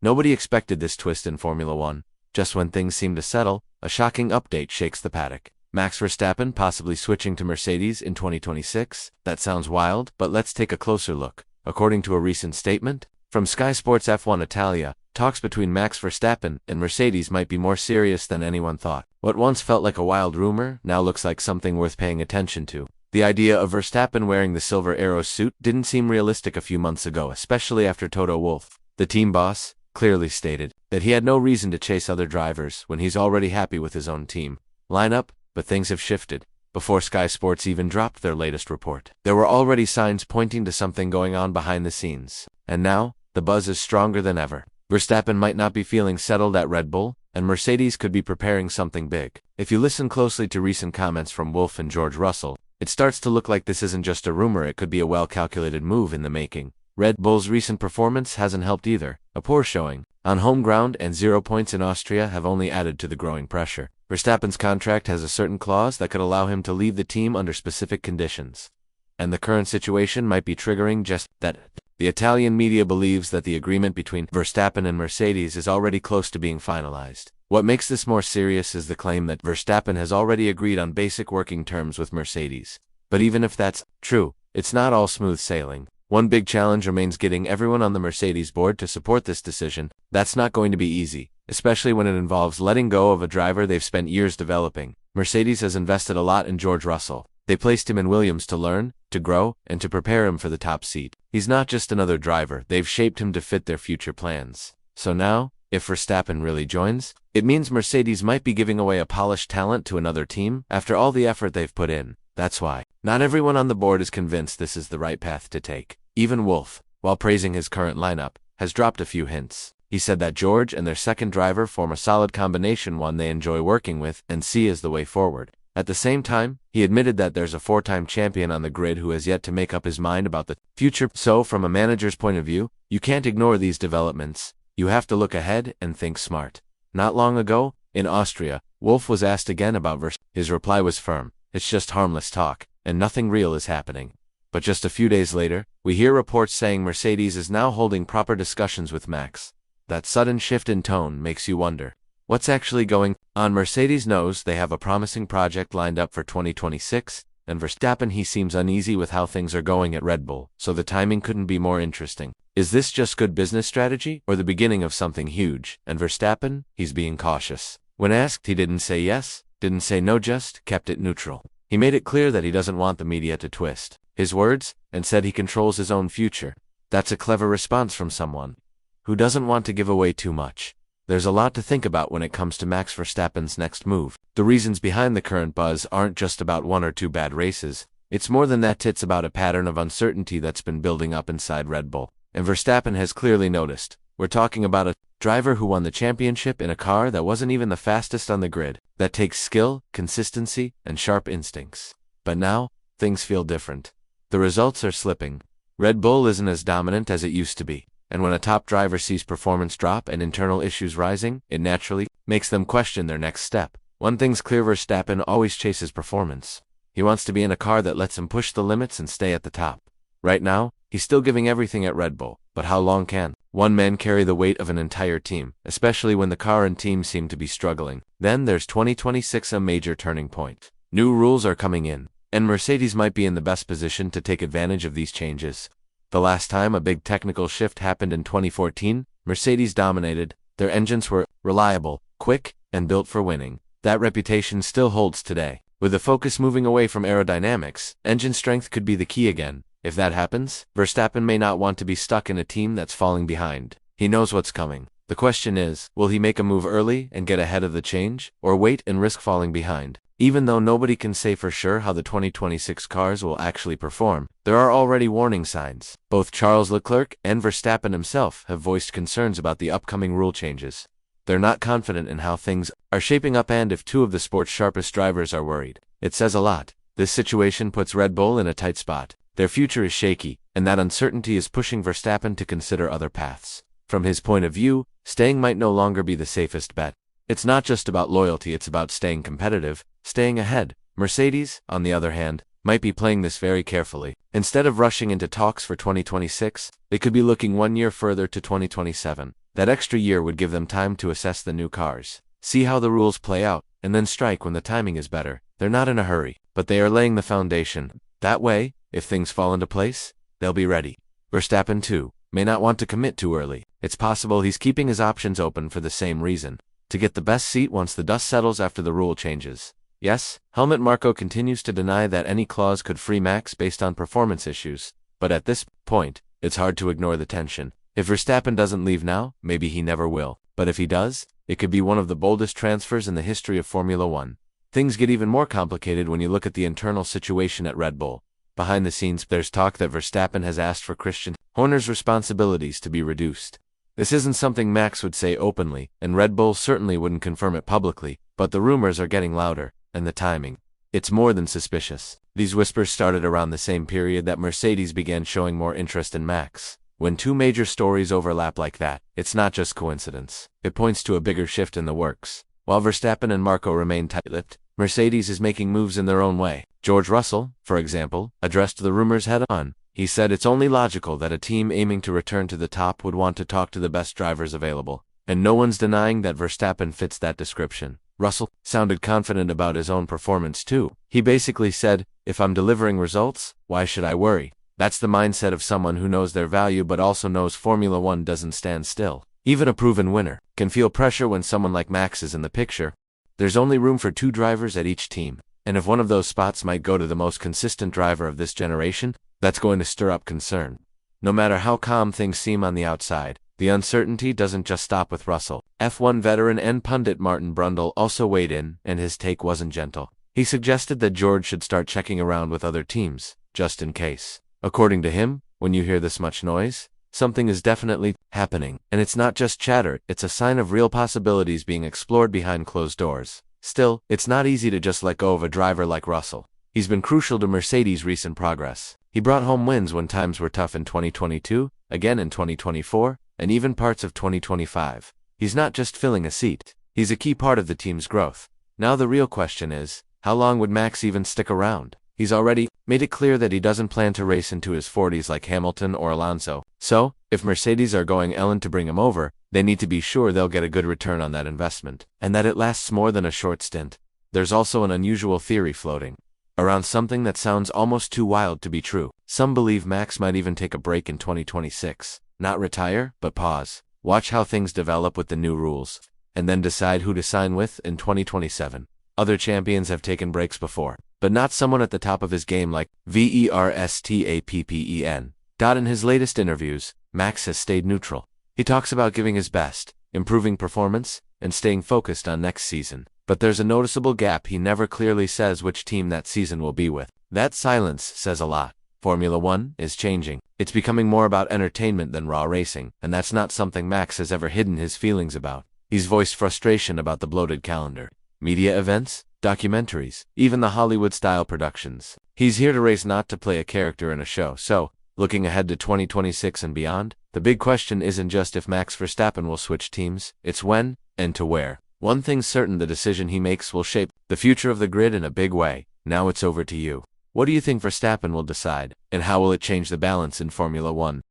Nobody expected this twist in Formula One. Just when things seem to settle, a shocking update shakes the paddock. Max Verstappen possibly switching to Mercedes in 2026? That sounds wild, but let's take a closer look. According to a recent statement from Sky Sports F1 Italia, talks between Max Verstappen and Mercedes might be more serious than anyone thought. What once felt like a wild rumor now looks like something worth paying attention to. The idea of Verstappen wearing the silver arrow suit didn't seem realistic a few months ago, especially after Toto Wolff, the team boss, clearly stated that he had no reason to chase other drivers when he's already happy with his own team lineup, but things have shifted. Before Sky Sports even dropped their latest report, there were already signs pointing to something going on behind the scenes. And now, the buzz is stronger than ever. Verstappen might not be feeling settled at Red Bull, and Mercedes could be preparing something big. If you listen closely to recent comments from Wolff and George Russell, it starts to look like this isn't just a rumor, it could be a well-calculated move in the making. Red Bull's recent performance hasn't helped either. A poor showing on home ground and 0 points in Austria have only added to the growing pressure. Verstappen's contract has a certain clause that could allow him to leave the team under specific conditions. And the current situation might be triggering just that. The Italian media believes that the agreement between Verstappen and Mercedes is already close to being finalized. What makes this more serious is the claim that Verstappen has already agreed on basic working terms with Mercedes. But even if that's true, it's not all smooth sailing. One big challenge remains getting everyone on the Mercedes board to support this decision. That's not going to be easy, especially when it involves letting go of a driver they've spent years developing. Mercedes has invested a lot in George Russell. They placed him in Williams to learn, to grow, and to prepare him for the top seat. He's not just another driver, they've shaped him to fit their future plans. So now, if Verstappen really joins, it means Mercedes might be giving away a polished talent to another team after all the effort they've put in. That's why not everyone on the board is convinced this is the right path to take. Even Wolff, while praising his current lineup, has dropped a few hints. He said that George and their second driver form a solid combination, one they enjoy working with and see as the way forward. At the same time, he admitted that there's a four-time champion on the grid who has yet to make up his mind about the future. So from a manager's point of view, you can't ignore these developments. You have to look ahead and think smart. Not long ago, in Austria, Wolff was asked again about Verstappen. His reply was firm. It's just harmless talk, and nothing real is happening. But just a few days later, we hear reports saying Mercedes is now holding proper discussions with Max. That sudden shift in tone makes you wonder, what's actually going on? Mercedes knows they have a promising project lined up for 2026, and Verstappen, he seems uneasy with how things are going at Red Bull, so the timing couldn't be more interesting. Is this just good business strategy, or the beginning of something huge? And Verstappen, he's being cautious. When asked, he didn't say yes, didn't say no, just kept it neutral. He made it clear that he doesn't want the media to twist his words, and said he controls his own future. That's a clever response from someone who doesn't want to give away too much. There's a lot to think about when it comes to Max Verstappen's next move. The reasons behind the current buzz aren't just about one or two bad races. It's more than that. It's about a pattern of uncertainty that's been building up inside Red Bull. And Verstappen has clearly noticed. We're talking about a driver who won the championship in a car that wasn't even the fastest on the grid. That takes skill, consistency, and sharp instincts. But now, things feel different. The results are slipping. Red Bull isn't as dominant as it used to be. And when a top driver sees performance drop and internal issues rising, it naturally makes them question their next step. One thing's clear, Verstappen always chases performance. He wants to be in a car that lets him push the limits and stay at the top. Right now, he's still giving everything at Red Bull, but how long can one man carry the weight of an entire team, especially when the car and team seem to be struggling? Then there's 2026, a major turning point. New rules are coming in, and Mercedes might be in the best position to take advantage of these changes. The last time a big technical shift happened in 2014, Mercedes dominated. Their engines were reliable, quick, and built for winning. That reputation still holds today. With the focus moving away from aerodynamics, engine strength could be the key again. If that happens, Verstappen may not want to be stuck in a team that's falling behind. He knows what's coming. The question is, will he make a move early and get ahead of the change, or wait and risk falling behind? Even though nobody can say for sure how the 2026 cars will actually perform, there are already warning signs. Both Charles Leclerc and Verstappen himself have voiced concerns about the upcoming rule changes. They're not confident in how things are shaping up, and if two of the sport's sharpest drivers are worried, it says a lot. This situation puts Red Bull in a tight spot. Their future is shaky, and that uncertainty is pushing Verstappen to consider other paths. From his point of view, staying might no longer be the safest bet. It's not just about loyalty, it's about staying competitive, staying ahead. Mercedes, on the other hand, might be playing this very carefully. Instead of rushing into talks for 2026, they could be looking 1 year further to 2027. That extra year would give them time to assess the new cars, see how the rules play out, and then strike when the timing is better. They're not in a hurry, but they are laying the foundation. That way, if things fall into place, they'll be ready. Verstappen, too, may not want to commit too early. It's possible he's keeping his options open for the same reason, to get the best seat once the dust settles after the rule changes. Yes, Helmut Marko continues to deny that any clause could free Max based on performance issues, but at this point, it's hard to ignore the tension. If Verstappen doesn't leave now, maybe he never will. But if he does, it could be one of the boldest transfers in the history of Formula One. Things get even more complicated when you look at the internal situation at Red Bull. Behind the scenes, there's talk that Verstappen has asked for Christian Horner's responsibilities to be reduced. This isn't something Max would say openly, and Red Bull certainly wouldn't confirm it publicly, but the rumors are getting louder, and the timing. It's more than suspicious. These whispers started around the same period that Mercedes began showing more interest in Max. When two major stories overlap like that, it's not just coincidence. It points to a bigger shift in the works. While Verstappen and Marko remain tight-lipped, Mercedes is making moves in their own way. George Russell, for example, addressed the rumors head-on. He said it's only logical that a team aiming to return to the top would want to talk to the best drivers available, and no one's denying that Verstappen fits that description. Russell sounded confident about his own performance too. He basically said, "If I'm delivering results, why should I worry?" That's the mindset of someone who knows their value but also knows Formula One doesn't stand still. Even a proven winner can feel pressure when someone like Max is in the picture. There's only room for 2 drivers at each team, and if one of those spots might go to the most consistent driver of this generation, that's going to stir up concern. No matter how calm things seem on the outside, the uncertainty doesn't just stop with Russell. F1 veteran and pundit Martin Brundle also weighed in, and his take wasn't gentle. He suggested that George should start checking around with other teams, just in case. According to him, when you hear this much noise, something is definitely happening. And it's not just chatter, it's a sign of real possibilities being explored behind closed doors. Still, it's not easy to just let go of a driver like Russell. He's been crucial to Mercedes' recent progress. He brought home wins when times were tough in 2022, again in 2024, and even parts of 2025. He's not just filling a seat, he's a key part of the team's growth. Now the real question is, how long would Max even stick around? He's already made it clear that he doesn't plan to race into his 40s like Hamilton or Alonso. So, if Mercedes are going Ellen to bring him over, they need to be sure they'll get a good return on that investment, and that it lasts more than a short stint. There's also an unusual theory floating around something that sounds almost too wild to be true. Some believe Max might even take a break in 2026. Not retire, but pause. Watch how things develop with the new rules, and then decide who to sign with in 2027. Other champions have taken breaks before, but not someone at the top of his game like Verstappen. In his latest interviews, Max has stayed neutral. He talks about giving his best, improving performance, and staying focused on next season. But there's a noticeable gap. He never clearly says which team that season will be with. That silence says a lot. Formula One is changing. It's becoming more about entertainment than raw racing, and that's not something Max has ever hidden his feelings about. He's voiced frustration about the bloated calendar, media events, documentaries, even the Hollywood-style productions. He's here to race, not to play a character in a show. So, looking ahead to 2026 and beyond, the big question isn't just if Max Verstappen will switch teams, it's when and to where. One thing's certain, the decision he makes will shape the future of the grid in a big way. Now it's over to you. What do you think Verstappen will decide, and how will it change the balance in Formula One?